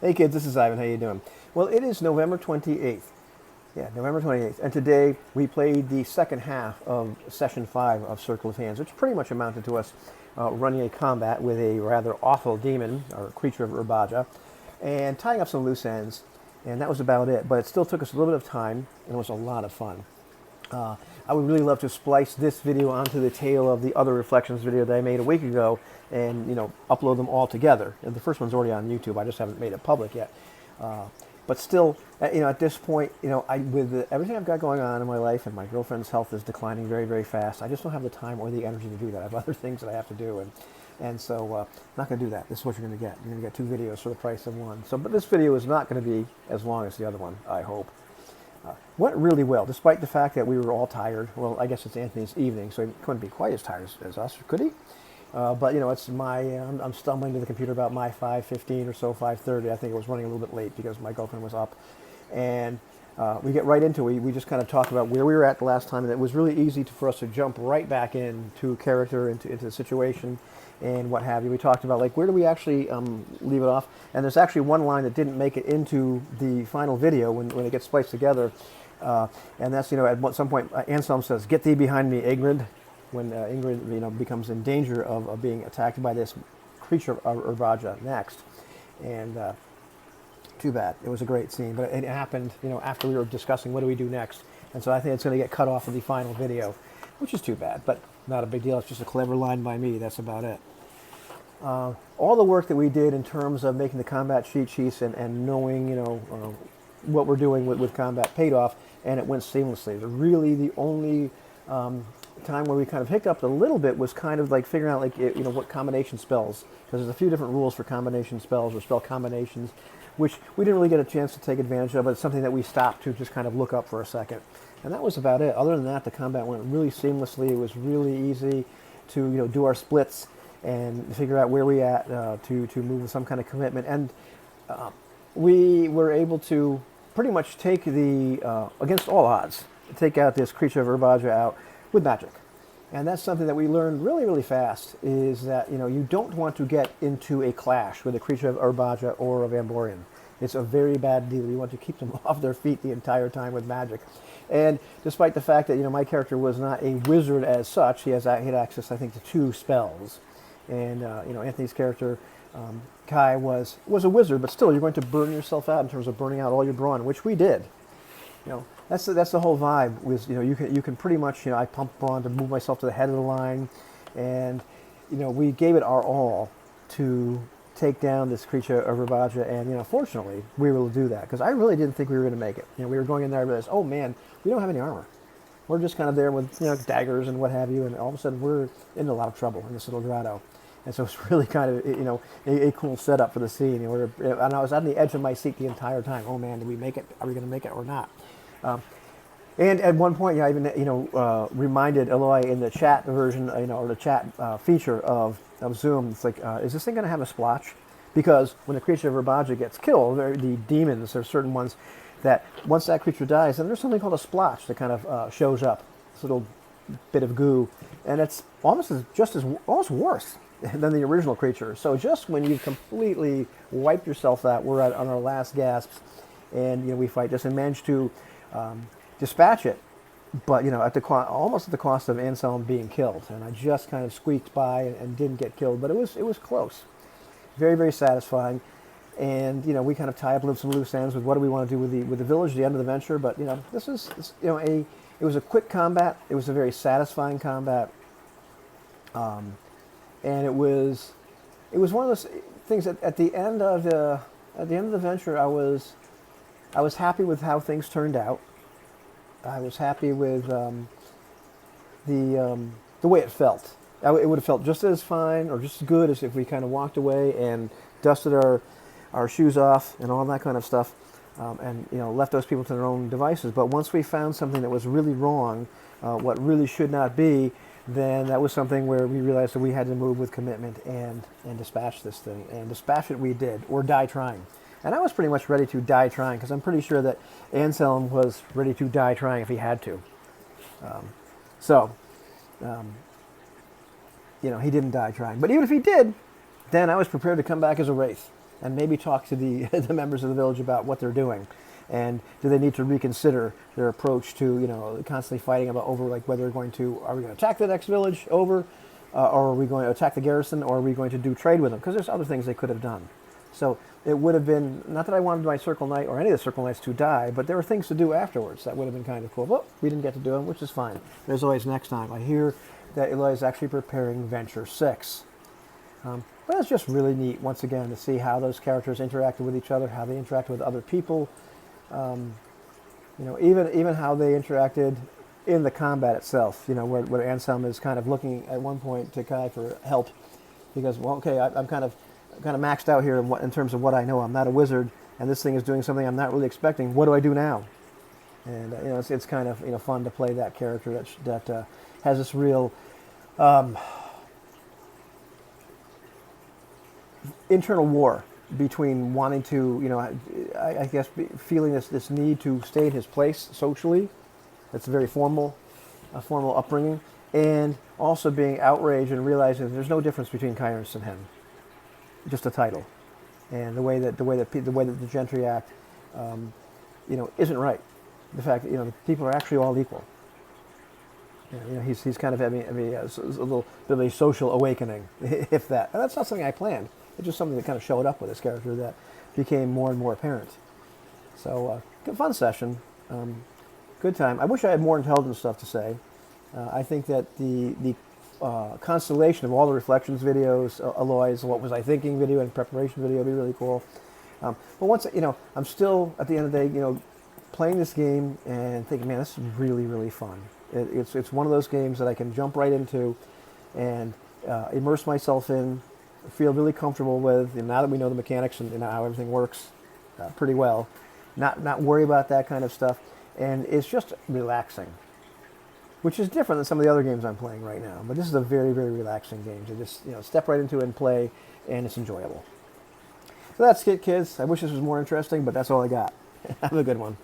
Hey kids, this is Ivan. How you doing? Well, it is November 28th. Yeah, November 28th. And today we played the second half of Session 5 of Circle of Hands, which pretty much amounted to us running a combat with a rather awful demon, or creature of Urbaja, and tying up some loose ends. And that was about it. But it still took us a little bit of time, and it was a lot of fun. I would really love to splice this video onto the tail of the other Reflections video that I made a week ago and, upload them all together. And the first one's already on YouTube. I just haven't made it public yet. But still, at this point, with everything I've got going on in my life, and my girlfriend's health is declining very, very fast, I just don't have the time or the energy to do that. I have other things that I have to do, and so I'm not going to do that. This is what you're going to get. You're going to get 2 videos for the price of 1. So, but this video is not going to be as long as the other one, I hope. Went really well, despite the fact that we were all tired. Well, I guess it's Anthony's evening, so he couldn't be quite as tired as us, could he? But it's I'm stumbling to the computer about my 5:15 or so, 5:30. I think it was running a little bit late because my girlfriend was up, and we get right into it. We just kind of talked about where we were at the last time, and it was really easy for us to jump right back into character, into the situation, and what have you. We talked about where do we actually leave it off, and there's actually one line that didn't make it into the final video when it gets spliced together, and that's at some point Anselm says, "Get thee behind me, Ingrid," when Ingrid becomes in danger of being attacked by this creature of Urbaja next, and too bad. It was a great scene, but it happened after we were discussing what do we do next, and so I think it's going to get cut off of the final video, which is too bad, but not a big deal. It's just a clever line by me. That's about it. All the work that we did in terms of making the combat cheat sheets and knowing what we're doing with combat paid off, and it went seamlessly. Really, the only time where we kind of hiccuped a little bit was kind of figuring out what combination spells, because there's a few different rules for combination spells or spell combinations, which we didn't really get a chance to take advantage of, but it's something that we stopped to just kind of look up for a second. And that was about it. Other than that, the combat went really seamlessly. It was really easy to do our splits and figure out where we at to move with some kind of commitment. And we were able to pretty much take against all odds, take out this creature of Urbaja out with magic. And that's something that we learned really, really fast, is that you don't want to get into a clash with a creature of Urbaja or of Amborian. It's a very bad deal. You want to keep them off their feet the entire time with magic. And despite the fact that my character was not a wizard as such, he had access, I think, to 2 spells. And Anthony's character, Kai, was a wizard, but still, you're going to burn yourself out in terms of burning out all your brawn, which we did. That's the whole vibe. Was you can pretty much I pumped brawn to move myself to the head of the line, and we gave it our all to take down this creature of Urbaja, and fortunately we were able to do that, because I really didn't think we were going to make it. We were going in there and realized, oh man, we don't have any armor. We're just kind of there with daggers and what have you, and all of a sudden we're in a lot of trouble in this little grotto. And so it's really kind of a cool setup for the scene. And I was on the edge of my seat the entire time. Oh man, did we make it? Are we going to make it or not? And at one point, I even reminded Eloy in the chat version, or the chat feature of Zoom. It's is this thing going to have a splotch? Because when the creature of Urbaja gets killed, the demons, there are certain ones that once that creature dies, then there's something called a splotch that kind of shows up, this little bit of goo, and it's almost worse than the original creature. So just when you've completely wiped yourself out, we're on our last gasps, and we fight this and manage to dispatch it, but almost at the cost of Anselm being killed. And I just kind of squeaked by and didn't get killed, but it was close. Very, very satisfying. And we kind of tie up some loose ends with what do we want to do with the village at the end of the venture. But this is it was a quick combat. It was a very satisfying combat. And it was one of those things that at the end of the venture, I was happy with how things turned out. I was happy with the way it felt. It would have felt just as fine or just as good as if we kind of walked away and dusted our shoes off and all that kind of stuff, and left those people to their own devices. But once we found something that was really wrong, what really should not be, then that was something where we realized that we had to move with commitment and dispatch this thing. And dispatch it we did, or die trying. And I was pretty much ready to die trying, because I'm pretty sure that Anselm was ready to die trying if he had to. He didn't die trying. But even if he did, then I was prepared to come back as a wraith. and maybe talk to the the members of the village about what they're doing, and do they need to reconsider their approach to, constantly fighting about over, like, whether we're going to, are we going to attack the next village over, or are we going to attack the garrison, or are we going to do trade with them? Because there's other things they could have done. So it would have been, not that I wanted my Circle Knight or any of the Circle Knights to die, but there were things to do afterwards that would have been kind of cool. Well, we didn't get to do them, which is fine. There's always next time. I hear that Eloy is actually preparing Venture 6. But it's just really neat, once again, to see how those characters interacted with each other, how they interacted with other people, even how they interacted in the combat itself, where Anselm is kind of looking at one point to Kai for help, because, well, okay, I'm kind of maxed out here in terms of what I know. I'm not a wizard, and this thing is doing something I'm not really expecting. What do I do now? And it's kind of fun to play that character that has this real internal war between wanting to, I guess, feeling this need to stay in his place socially. That's a formal upbringing, and also being outraged and realizing that there's no difference between Kai Ernst and him. Just a title, and the way that the gentry act, isn't right. The fact that people are actually all equal. He's kind of having a little bit of a social awakening, if that. And that's not something I planned. It's just something that kind of showed up with this character that became more and more apparent. So, good fun session, good time. I wish I had more intelligent stuff to say. I think that the constellation of all the reflections videos, Eloy's "What Was I Thinking" video and preparation video would be really cool. But once, I'm still, at the end of the day, playing this game and thinking, man, this is really, really fun. It's one of those games that I can jump right into and immerse myself in, feel really comfortable with, and now that we know the mechanics and how everything works pretty well, not worry about that kind of stuff, and it's just relaxing, which is different than some of the other games I'm playing right now. But this is a very, very relaxing game to just step right into it and play, and it's enjoyable. So that's it, kids. I wish this was more interesting, but that's all I got. Have a good one.